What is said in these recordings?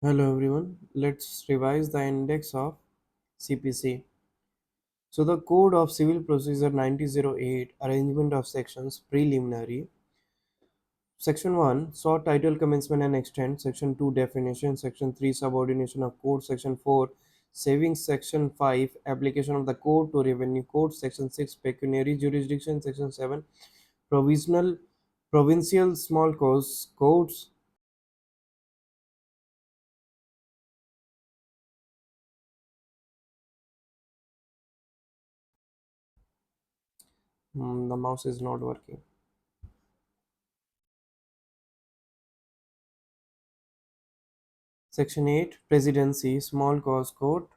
Hello everyone, let's revise the index of CPC. So the Code of Civil Procedure 1908, Arrangement of Sections, Preliminary. Section 1, Short Title Commencement and Extent. Section 2, Definition. Section 3, Subordination of Code. Section 4, Savings. Section 5, Application of the Code to Revenue Code. Section 6, Pecuniary Jurisdiction. Section 7, Provisional Provincial Small Codes. The mouse is not working. Section 8, Presidency, Small Cause Code.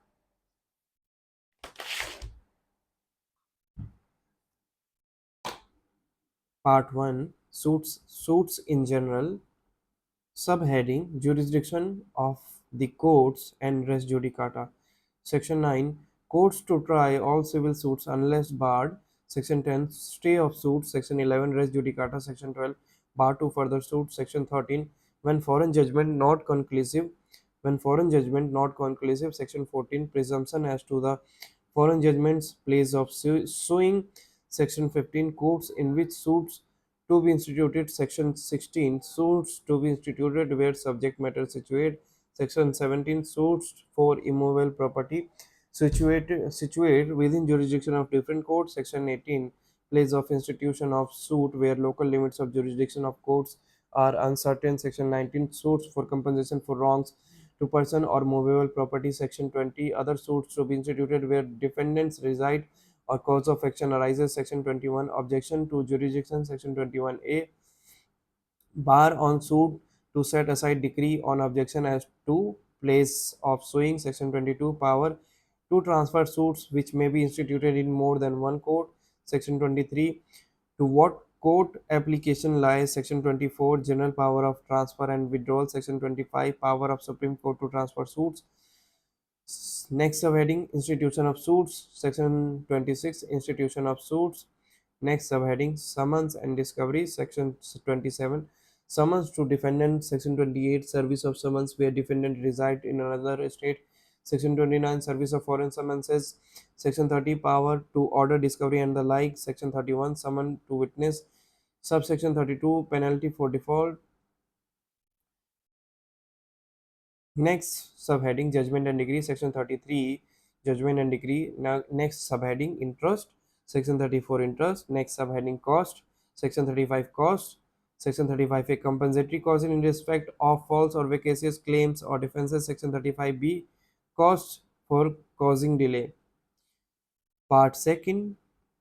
Part 1, Suits in General. Subheading, Jurisdiction of the Courts and Res Judicata. Section 9, Courts to try all civil suits unless barred. Section 10, Stay of suits. Section 11, Res Judicata. Section 12, Bar to further suits. Section 13, When foreign judgment not conclusive. Section 14, Presumption as to the foreign judgment's place of suing. Section 15, Courts in which suits to be instituted. Section 16, suits to be instituted where subject matter situate. Section 17, suits for immovable property situate within jurisdiction of different courts. Section 18, place of institution of suit where local limits of jurisdiction of courts are uncertain. Section 19, suits for compensation for wrongs to person or movable property. Section 20, other suits to be instituted where defendants reside or cause of action arises. Section 21, objection to jurisdiction. Section 21A, bar on suit to set aside decree on objection as to place of suing. Section 22, power to transfer suits which may be instituted in more than one court. Section 23, to what court application lies. Section 24, general power of transfer and withdrawal. Section 25, power of Supreme Court to transfer suits. Next subheading, institution of suits. Section 26, institution of suits. Next subheading, summons and discovery. Section 27, summons to defendant. Section 28, service of summons where defendant reside in another state. Section 29, service of foreign summonses. Section 30, power to order discovery and the like. Section 31, summon to witness. Subsection 32, penalty for default. Next subheading, judgment and decree. Section 33, judgment and decree. Now next subheading, interest. Section 34, interest. Next subheading, cost. Section 35, cost. Section 35, a compensatory cost in respect of false or vexatious claims or defenses. Section 35B, cost for causing delay. Part 2nd,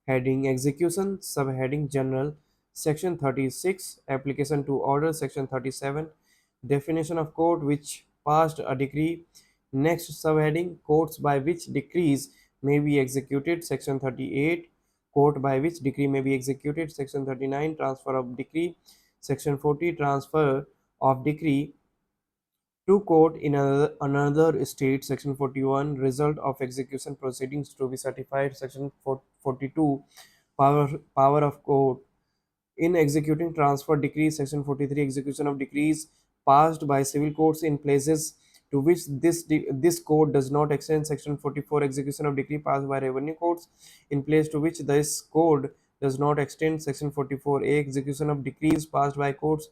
heading execution, subheading general. Section 36, application to order. Section 37, definition of court which passed a decree. Next subheading, courts by which decrees may be executed. Section 38, court by which decree may be executed. Section 39, transfer of decree. Section 40, transfer of decree to court in another state. Section 41, result of execution proceedings to be certified. Section 42, power of court in executing transfer decrees. Section 43, execution of decrees passed by civil courts in places to which this code does not extend. Section 44, execution of decree passed by revenue courts in place to which this code does not extend. Section 44A, execution of decrees passed by courts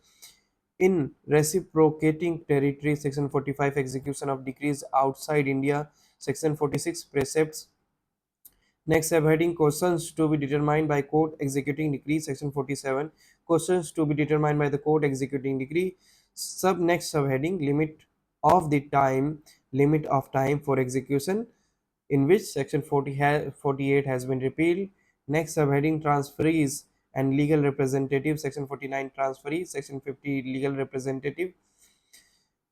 in reciprocating territory. Section 45, execution of decrees outside India. Section 46, precepts. Next subheading, questions to be determined by court executing decree. Section 47, questions to be determined by the court executing decree. Next subheading, limit of time for execution, in which section 48 has been repealed. Next subheading, transferees and legal representative. Section 49, transferee. Section 50, legal representative.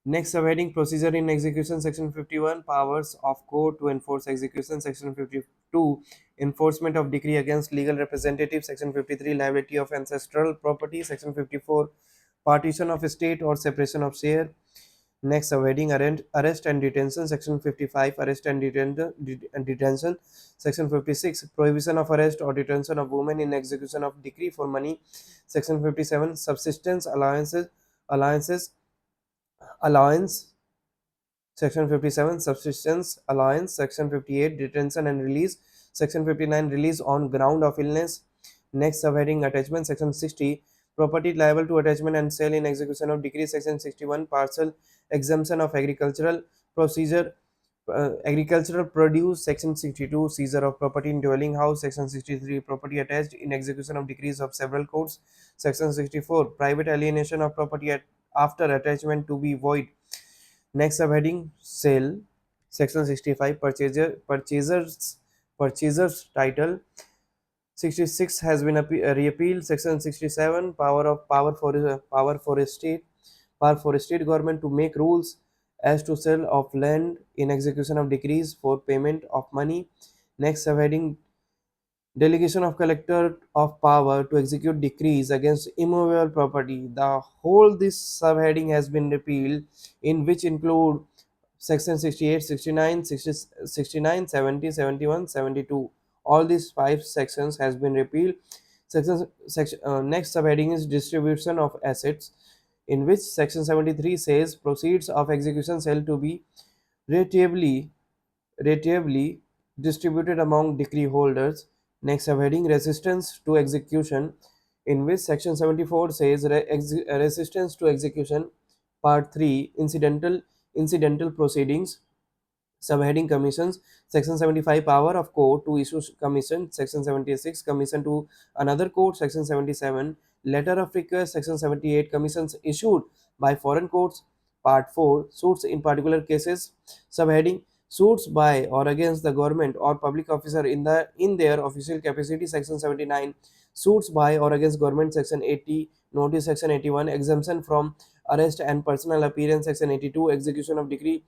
Next subheading, procedure in execution. Section 51, powers of court to enforce execution. Section 52, enforcement of decree against legal representative. Section 53, liability of ancestral property. Section 54, partition of estate or separation of share. Next subheading, arrest and detention. Section 55, arrest and detention. Section 56, prohibition of arrest or detention of women in execution of decree for money. Section 57, subsistence allowances allowance Section 57 subsistence allowance. Section 58 detention and release. Section 59 release on ground of illness. Next subheading attachment. Section 60 property liable to attachment and sale in execution of decree. Section 61 partial exemption of agricultural procedure, agricultural produce. Section 62 seizure of property in dwelling house. Section 63 property attached in execution of decrees of several courts. Section 64 private alienation of property after attachment to be void. Next subheading sale. Section 65 purchasers title. 66 has been repealed. Section 67 power for state government to make rules as to sale of land in execution of decrees for payment of money. Next subheading delegation of collector of power to execute decrees against immovable property. The whole this subheading has been repealed, in which include section 68, 69, 60, 69, 70, 71, 72. All these five sections has been repealed. Next subheading is distribution of assets, in which section 73 says proceeds of execution shall to be rateably rateably distributed among decree holders. Next subheading resistance to execution, in which section 74 says resistance to execution. Part 3 incidental proceedings. Subheading commissions. Section 75 power of court to issue commission. Section 76 commission to another court. Section 77 letter of request. Section 78 commissions issued by foreign courts. Part 4 suits in particular cases. Subheading suits by or against the government or public officer in their official capacity. Section 79 suits by or against government. Section 80 notice. Section 81 exemption from arrest and personal appearance. Section 82 execution of decree.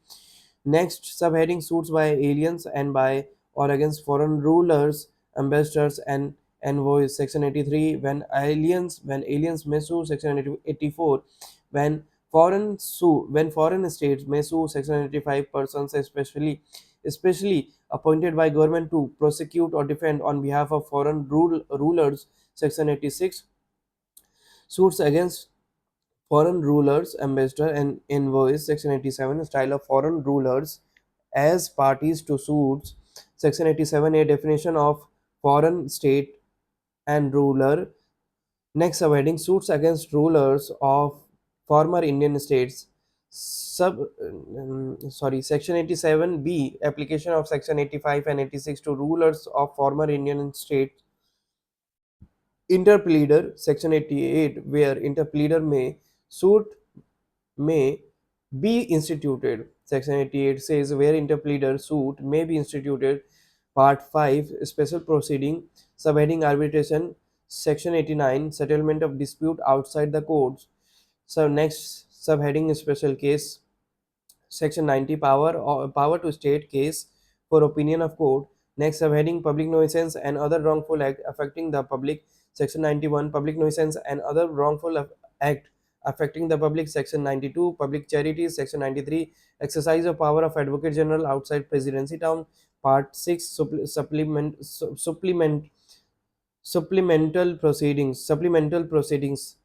Next subheading suits by aliens and by or against foreign rulers, ambassadors and envoys. Section 83 when aliens may sue. Section 84 when foreign states may sue. Section 85 persons especially appointed by government to prosecute or defend on behalf of foreign rulers. Section 86 suits against foreign rulers, ambassador, and envoys. Section 87 style of foreign rulers as parties to suits. Section 87 a definition of foreign state and ruler. Next subheading suits against rulers of former Indian states. Section 87b application of section 85 and 86 to rulers of former Indian states. Interpleader. Section 88 where interpleader suit may be instituted. Section 88 says where interpleader suit may be instituted. Part 5 special proceeding. Subheading arbitration. Section 89 settlement of dispute outside the courts. So next subheading special case. Section 90 power to state case for opinion of court. Next subheading public nuisance and other wrongful act affecting the public. Section 91 public nuisance and other wrongful act affecting the public. Section 92 public charities. Section 93 exercise of power of advocate general outside presidency town. Part 6 supplemental proceedings.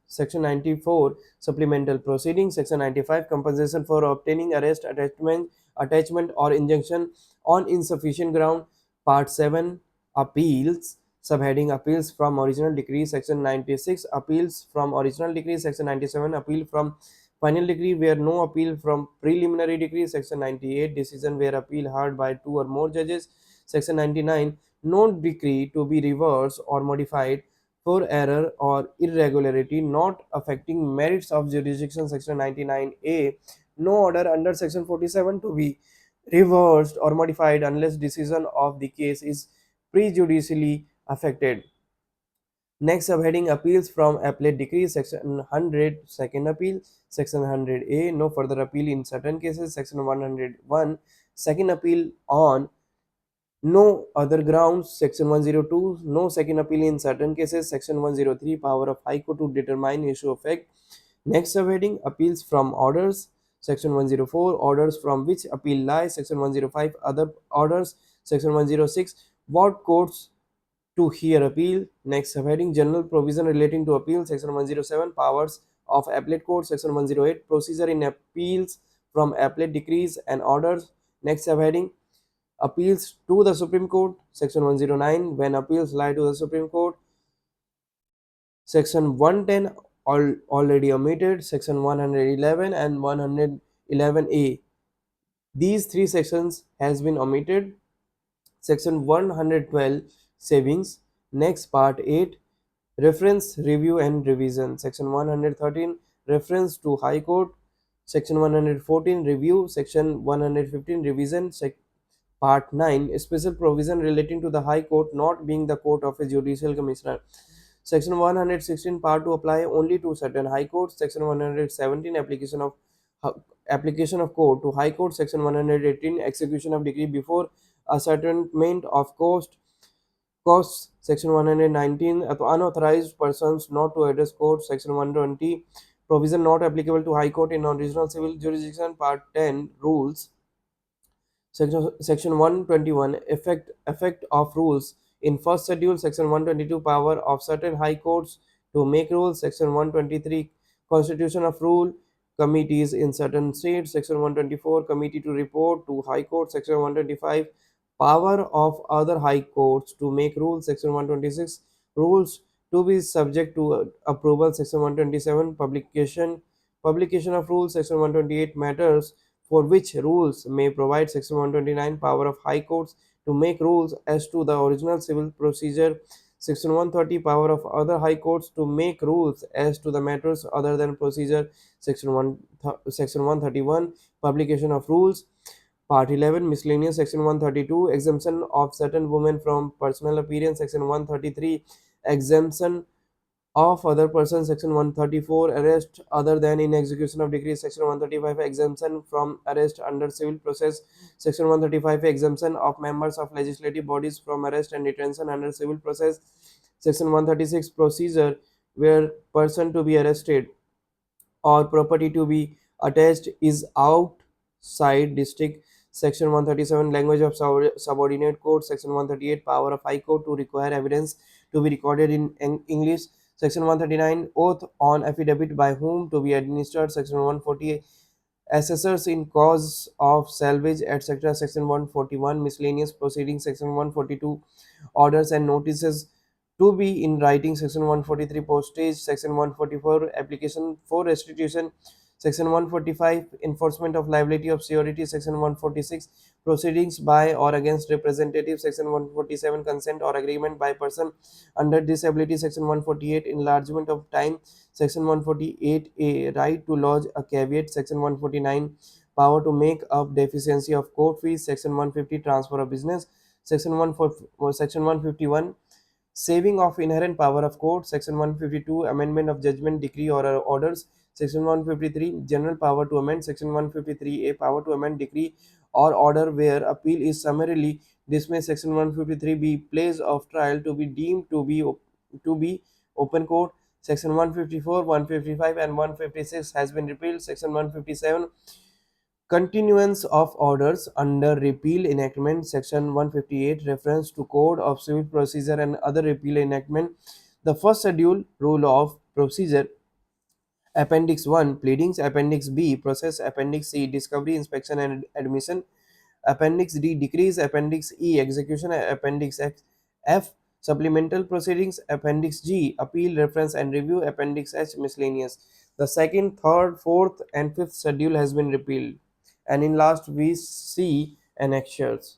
Section 94 supplemental proceedings. Section 95 compensation for obtaining arrest, attachment or injunction on insufficient ground. Part 7 appeals. Subheading appeals from original decree. Section 96 appeals from original decree. Section 97 appeal from final decree where no appeal from preliminary decree. Section 98 decision where appeal heard by two or more judges. Section 99 no decree to be reversed or modified for error or irregularity not affecting merits of jurisdiction. Section 99A no order under section 47 to be reversed or modified unless decision of the case is prejudicially affected. Next subheading appeals from appellate decree. Section 100 second appeal. Section 100A no further appeal in certain cases. Section 101 second appeal on no other grounds. Section 102 no second appeal in certain cases. Section 103 power of High Court to determine issue of fact. Next subheading appeals from orders. Section 104 orders from which appeal lies. Section 105 other orders. Section 106 what courts to hear appeal. Next subheading general provision relating to appeal. Section 107 powers of appellate court. Section 108 procedure in appeals from appellate decrees and orders. Next subheading, appeals to the Supreme Court, section 109, when appeals lie to the Supreme Court, section 110 already omitted, section 111 and 111A. These three sections has been omitted. Section 112, savings. Next, part 8, reference, review and revision. Section 113, reference to High Court. Section 114, review. Section 115, revision. Part 9, special provision relating to the High Court not being the court of a judicial commissioner. Section 116, part 2, apply only to certain High Courts. Section 117, application of court to High Court. Section 118, execution of decree before ascertainment of costs. Section 119, unauthorized persons not to address court. Section 120, provision not applicable to High Court in non-regional civil jurisdiction. Part 10, rules. Section 121, effect of rules in first schedule. Section 122, power of certain high courts to make rules. Section 123, constitution of rule committees in certain states. Section 124, committee to report to high court. Section 125, power of other high courts to make rules. Section 126, rules to be subject to approval. Section 127, publication of rules. Section 128, matters for which rules may provide. Section 129, power of high courts to make rules as to the original civil procedure. Section 130, power of other high courts to make rules as to the matters other than procedure. Section 131, publication of rules. Part 11, miscellaneous. Section 132, exemption of certain women from personal appearance. Section 133, exemption of other persons. Section 134, arrest other than in execution of decree. Section 135, exemption from arrest under civil process. Section 135, exemption of members of legislative bodies from arrest and detention under civil process. Section 136, procedure where person to be arrested or property to be attached is outside district. Section 137, language of subordinate court. Section 138, power of high court to require evidence to be recorded in English. Section 139, oath on affidavit by whom to be administered. Section 140, assessors in cause of salvage, etc. Section 141, miscellaneous proceedings. Section 142, orders and notices to be in writing. Section 143, postage. Section 144, application for restitution. Section 145, enforcement of liability of surety. Section 146, proceedings by or against representative. Section 147, consent or agreement by person under disability. Section 148, enlargement of time. Section 148, a right to lodge a caveat. Section 149, power to make up deficiency of court fees. Section 150, transfer of business. Section 151, saving of inherent power of court. Section 152, amendment of judgment, decree or orders. Section 153, general power to amend. Section 153, a power to amend decree or order where appeal is summarily dismissed. Section 153b, place of trial to be deemed to be open court. Section 154, 155 and 156 has been repealed. Section 157, continuance of orders under repeal enactment. Section 158, reference to code of civil procedure and other repeal enactment. The first schedule, rule of procedure. Appendix 1, pleadings. Appendix B, process. Appendix C, discovery, inspection and admission. Appendix D, decrees. Appendix E, execution. Appendix F, supplemental proceedings. Appendix G, appeal, reference and review. Appendix H, miscellaneous. The second, third, fourth and fifth schedule has been repealed, and in last we see annexures.